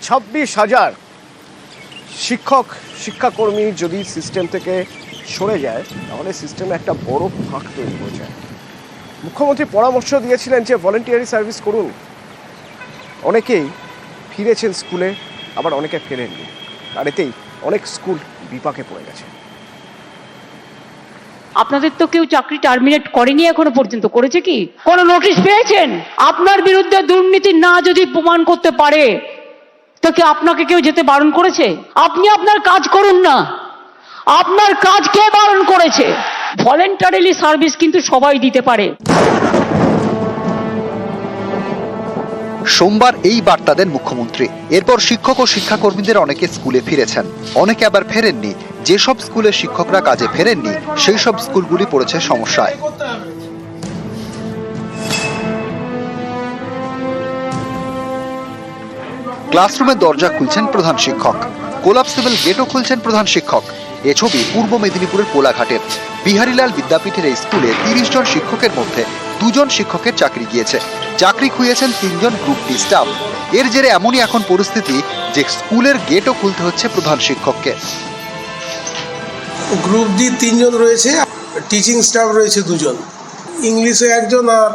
26,000 শিক্ষক শিক্ষাকর্মী যদি সিস্টেম থেকে সরে যায় তাহলে সিস্টেমে একটা বড় ফাঁক তৈরি হয়ে যায়। মুখ্যমন্ত্রী পরামর্শ দিয়েছিলেন যে ভলেন্টিয়ারি সার্ভিস করুন। অনেকেই ফিরেছেন স্কুলে, আবার অনেকে ফেরেননি, আর এতেই অনেক স্কুল বিপাকে পড়ে গেছে। আপনাদের তো কেউ চাকরি টার্মিনেট করেনি এখনো পর্যন্ত, করেছে কি? কোন নোটিশ পেয়েছেন? আপনার বিরুদ্ধে দুর্নীতি না যদি প্রমাণ করতে পারে তো কি আপনাকে কেউ যেতে বারণ করেছে? আপনি আপনার কাজ করুন না, আপনার কাজ কে বারণ করেছে? ভলেন্টারিলি সার্ভিস কিন্তু সবাই দিতে পারে। সোমবার এই বার্তা দেন মুখ্যমন্ত্রী। এরপর শিক্ষক ও শিক্ষাকর্মীদের অনেকে স্কুলে ফিরেছেন, অনেকে আবার ফেরেননি। যেসব স্কুলে শিক্ষকরা কাজে ফেরেননি সেই সব স্কুলগুলি পড়েছে সমস্যায়। ক্লাসরুমের দরজা খুলছেন প্রধান শিক্ষক, কোলাপসেবল গেটও খুলছেন প্রধান শিক্ষক। এ ছবি পূর্ব মেদিনীপুরের কোলাঘাটের বিহারীলাল বিদ্যাপীঠের এই স্কুলে 30 জন শিক্ষকের মধ্যে 2 জন শিক্ষকের চাকরি গিয়েছে। চাকরি খুইয়েছেন 3 জন গ্রুপ ডি স্টাফ। এর জেরে এমনই এখন পরিস্থিতি যে স্কুলের গেটও খুলতে হচ্ছে প্রধান শিক্ষককে। গ্রুপ ডি 3 জন রয়েছে, টিচিং স্টাফ রয়েছে 2 জন, ইংলিশে 1 জন আর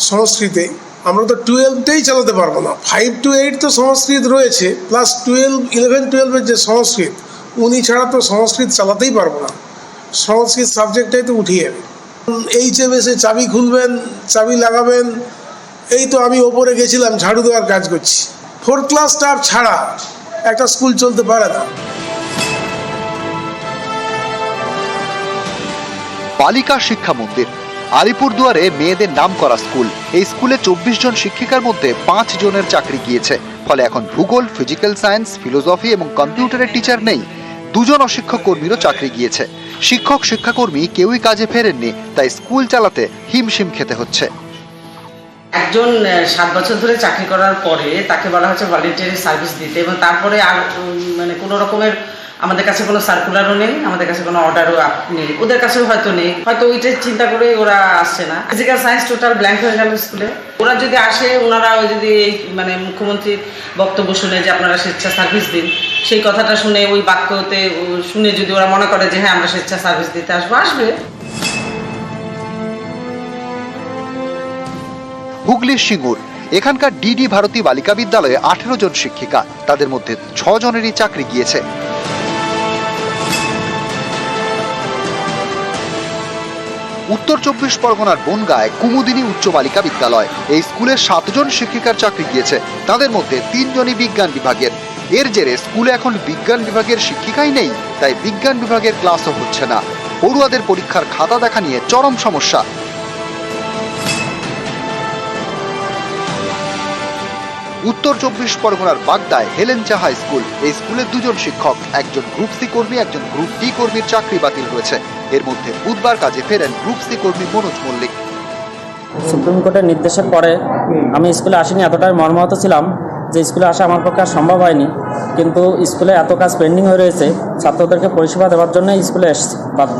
সংস্কৃতে। আমরা তো 12টাই চালাতে পারবো না, 5 to 8 তো সংস্কৃত রয়েছে, প্লাস 11-12 যে সংস্কৃত, উনি ছাড়া তো সংস্কৃত চালাতেই পারবো না। সংস্কৃত সাবজেক্টটাই তো উঠিয়ে যাবে। এইচএমএসে চাবি খুলবেন, চাবি লাগাবেন, এই তো আমি ওপরে গেছিলাম ঝাড়ু দেওয়ার কাজ করছি। 4 ক্লাস স্টাফ ছাড়া একটা স্কুল চলতে পারে না। বালিকা শিক্ষা মন্দির আলিপুরদুয়ারে মেয়েদের নাম করা স্কুল। এই স্কুলে 24 জন শিক্ষিকার মধ্যে 5 জনের চাকরি গিয়েছে। ফলে এখন ভূগোল, ফিজিক্যাল সায়েন্স, ফিলোসফি এবং কম্পিউটারের টিচার নেই। 2 জন অশিক্ষক কর্মীরও চাকরি গিয়েছে। শিক্ষক শিক্ষাকর্মী কেউই কাজে ফেরেননি, তাই স্কুল চালাতে হিমশিম খেতে হচ্ছে। একজন 7 বছর ধরে চাকরি করার পরে তাকে বলা হচ্ছে ভলেন্টিয়ারি সার্ভিস দিতে, এবং তারপরে আর মানে কোনো রকমের আমাদের কাছে কোনো সার্কুলারও নেই, আমাদের কাছে কোনো অর্ডারও নেই, ওদের কাছেও হয়তো নেই, হয়তো ওইটাই চিন্তা করে ওরা আসছে না। ফিজিক্যাল সায়েন্স টোটাল ব্ল্যাঙ্ক হয়ে গেল স্কুলে। ওরা যদি আসে, ওনারা যদি মানে মুখ্যমন্ত্রীর বক্তব্য শুনে যে আপনারা স্বেচ্ছা সার্ভিস দিন, সেই কথাটা শুনে ওই বাক্যতে শুনে যদি ওরা মনে করে যে হ্যাঁ আমরা স্বেচ্ছা সার্ভিস দিতে আসবো, আসবে। হুগলির সিঙ্গুর এখানকার ডিডি ভারতী বালিকা বিদ্যালয়ে 18 জন শিক্ষিকা, তাদের মধ্যে 6 জনেরই চাকরি গিয়েছে। উত্তর 24 পরগনার বনগাঁয় কুমুদিনী উচ্চ বালিকা বিদ্যালয়, এই স্কুলের 7 জন শিক্ষিকার চাকরি গিয়েছে, তাদের মধ্যে 3 জনই বিজ্ঞান বিভাগের। এর জেরে স্কুলে এখন বিজ্ঞান বিভাগের শিক্ষিকাই নেই, তাই বিজ্ঞান বিভাগের ক্লাসও হচ্ছে না। পড়ুয়াদের পরীক্ষার খাতা দেখা নিয়ে চরম সমস্যা। উত্তর 24 পরগনার বাগদায় হেলেঞ্চা হাই স্কুল, এই স্কুলের 2 জন শিক্ষক, একজন গ্রুপ সি কর্মী, একজন গ্রুপ ডি কর্মীর চাকরি বাতিল হয়েছে। এর মধ্যে বুধবার কাজে ফেরেন গ্রুপ সি কর্মী মনোজ মল্লিক। সুপ্রিম কোর্টের নির্দেশের পরে আমি স্কুলে আসিনি, এতটাই মর্মাহত ছিলাম যে স্কুলে আসা আমার পক্ষে আর সম্ভব হয়নি। কিন্তু স্কুলে এত কাজ পেন্ডিং হয়ে রয়েছে, ছাত্রদেরকে পরিষেবা দেওয়ার জন্য স্কুলে এসেছি বাধ্য।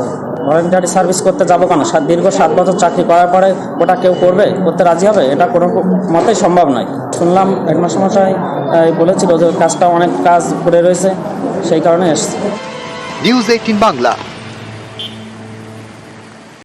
ভলেন্টারি সার্ভিস করতে যাবো কেন? দীর্ঘ 7 বছর চাকরি করার পরে ওটা কেউ করতে রাজি হবে? এটা কোনো মতেই সম্ভব নয়। শুনলাম হেডমাস্টারমশাই বলেছিল যে কাজটা অনেক কাজ পড়ে রয়েছে, সেই কারণে এসেছি। নিউজ 18 বাংলা।